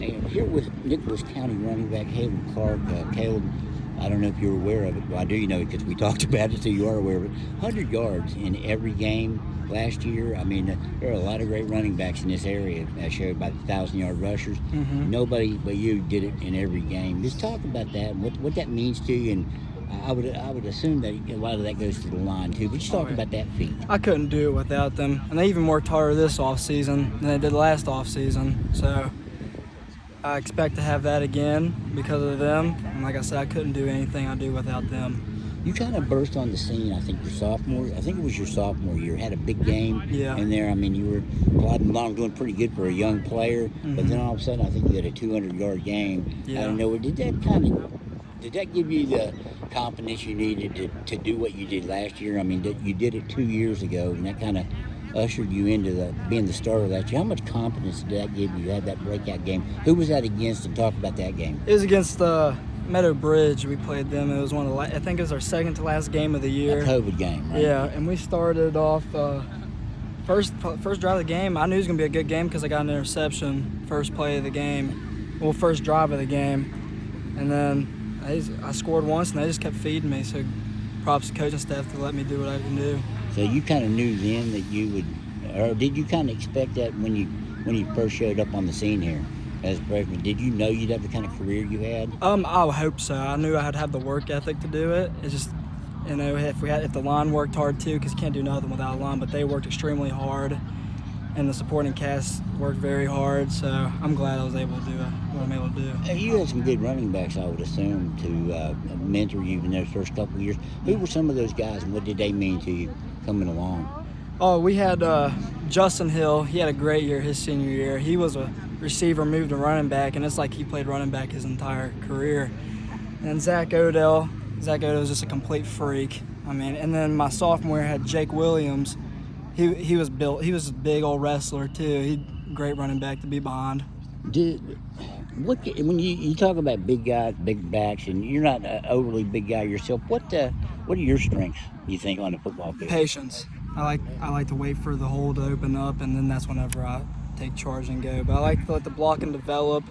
And here with Nicholas County running back Kaleb Clark. Caleb, I don't know if you're aware of it. Well, I do know it because we talked about it, so you are aware of it. 100 yards in every game last year. I mean, there are a lot of great running backs in this area, as showed by the 1,000-yard rushers. Mm-hmm. Nobody but you did it in every game. Just talk about that and what that means to you. And I would assume that a lot of that goes to the line, too. But just talk about that feat. I couldn't do it without them. And they even worked harder this offseason than they did last offseason. So I expect to have that again because of them. And like I said, I couldn't do anything I do without them. You kind of burst on the scene, I think, I think it was your sophomore year. Had a big game in there. I mean, you were plodding along, doing pretty good for a young player. Mm-hmm. But then all of a sudden, I think you had a 200-yard game out of nowhere. Did that give you the confidence you needed to do what you did last year? I mean, you did it 2 years ago, and that kind of ushered you into being the starter last year. How much confidence did that give you? You had that breakout game. Who was that against? And talk about that game. It was against Meadow Bridge. We played them. It was one of I think it was our second to last game of the year. A COVID game, right? Yeah, and we started off first drive of the game. I knew it was gonna be a good game because I got an interception first play of the game. Well, first drive of the game, and then I scored once, and they just kept feeding me. So props to coaching staff to let me do what I can do. So you kind of knew then that you would, or did you kind of expect that when you first showed up on the scene here as a freshman? Did you know you'd have the kind of career you had? I hope so. I knew I'd have the work ethic to do it. It's just, if the line worked hard too, because you can't do nothing without a line. But they worked extremely hard, and the supporting cast worked very hard. So I'm glad I was able to do what I'm able to do. You had some good running backs, I would assume, to mentor you in those first couple of years. Who were some of those guys, and what did they mean to you coming along? Oh, we had Justin Hill. He had a great year his senior year. He was a receiver, moved to running back, and it's like he played running back his entire career. And Zach Odell was just a complete freak. I mean, and then my sophomore year had Jake Williams. He was built. He was a big old wrestler too. He great running back to be behind. When you talk about big guys, big backs, and you're not an overly big guy yourself, what are your strengths, you think, on the football field? Patience. I like to wait for the hole to open up, and then that's whenever I take charge and go. But I like to let the block and develop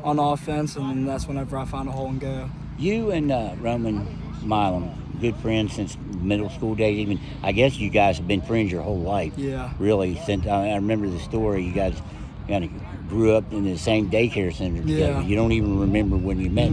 on offense, and then that's whenever I find a hole and go. You and Roman Milam, good friends since middle school days. Even I guess you guys have been friends your whole life. Yeah. Really, since I remember the story, you guys kind of grew up in the same daycare center together. Yeah. You don't even remember when you met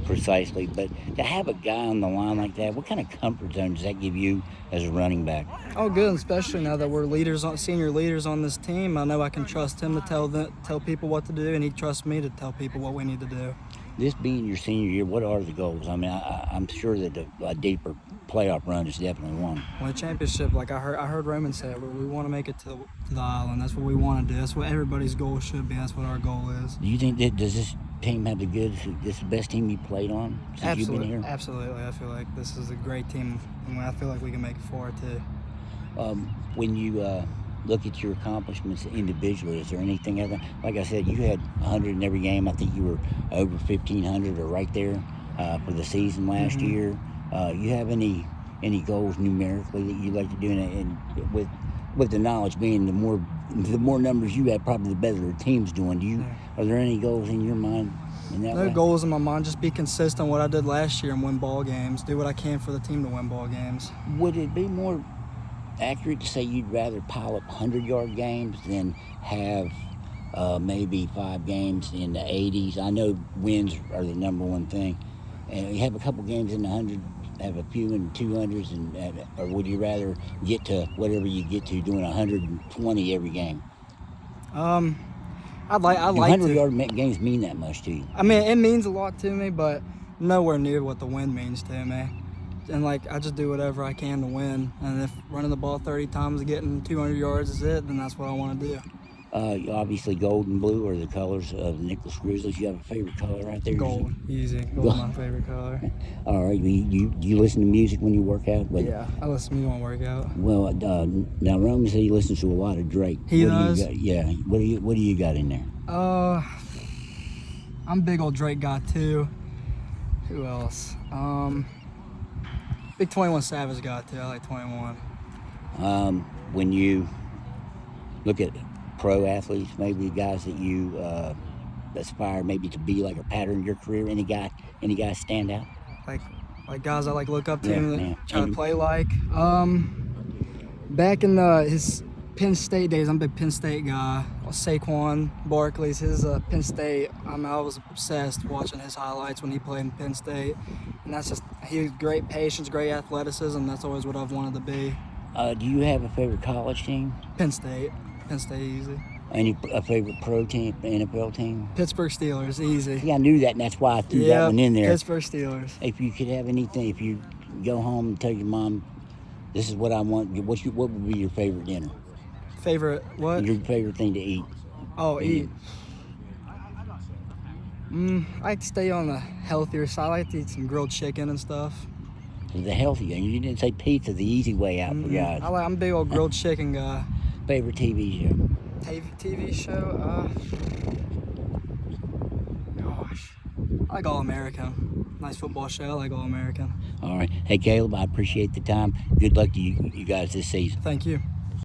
precisely, but to have a guy on the line like that, what kind of comfort zone does that give you as a running back? Oh, good, especially now that we're senior leaders on this team. I know I can trust him to tell people what to do, and he trusts me to tell people what we need to do. This being your senior year, what are the goals? I mean, I'm sure that a deeper playoff run is definitely one. Well, a championship, like I heard Roman say it, we want to make it to the island. That's what we want to do. That's what everybody's goal should be. That's what our goal is. Do you think does this team have this the best team you played on since you've been here? Absolutely. I feel like this is a great team, and I feel like we can make it far too. When you look at your accomplishments individually, is there anything other? Like I said, you had 100 in every game. I think you were over 1,500 or right there for the season last year. You have any goals numerically that you like to do, and with the knowledge being the more numbers you have, probably the better the team's doing. Are there any goals in your mind in that way? No goals in my mind. Just be consistent what I did last year and win ball games. Do what I can for the team to win ball games. Would it be more accurate to say you'd rather pile up 100-yard games than have maybe 5 games in the 80s? I know wins are the number one thing, and you have a couple games in the 100, have a few in the 200s, or would you rather get to whatever you get to doing 120 every game? I'd like 100-yard games mean that much to you? I mean, it means a lot to me, but nowhere near what the win means to me. And I just do whatever I can to win. And if running the ball 30 times and getting 200 yards is it, then that's what I want to do. Obviously, gold and blue are the colors of the Nicholas Grizzlies. You have a favorite color right there? Gold, easy. Gold's my favorite color. All right. You listen to music when you work out? Yeah, I listen to music when I work out. Well, now Roman said he listens to a lot of Drake. He does? Yeah. What do you got in there? I'm a big old Drake guy too. Who else? Big 21 Savage guy too. I like 21. When you look at pro athletes, maybe guys that you aspire maybe to be like a pattern in your career? Any guy stand out? Like guys I like look up to Yeah, and yeah. try to play like. Back in his Penn State days, I'm a big Penn State guy. Saquon Barkley's his Penn State. I was obsessed watching his highlights when he played in Penn State, and that's just he had great patience, great athleticism. That's always what I've wanted to be. Do you have a favorite college team? Penn State easy. A favorite pro team, NFL team? Pittsburgh Steelers, easy. Yeah, I knew that, and that's why I threw that one in there. Pittsburgh Steelers. If you could have anything, if you go home and tell your mom, this is what I want, what would be your favorite dinner? Favorite what? Your favorite thing to eat? Oh, eat. I like to stay on the healthier side. I like to eat some grilled chicken and stuff. The healthy thing. You didn't say pizza, the easy way out for guys. I'm a big old grilled chicken guy. Favorite TV show? TV show? Gosh. I like All American. Nice football show. I like All American. All right. Hey, Kaleb, I appreciate the time. Good luck to you guys this season. Thank you.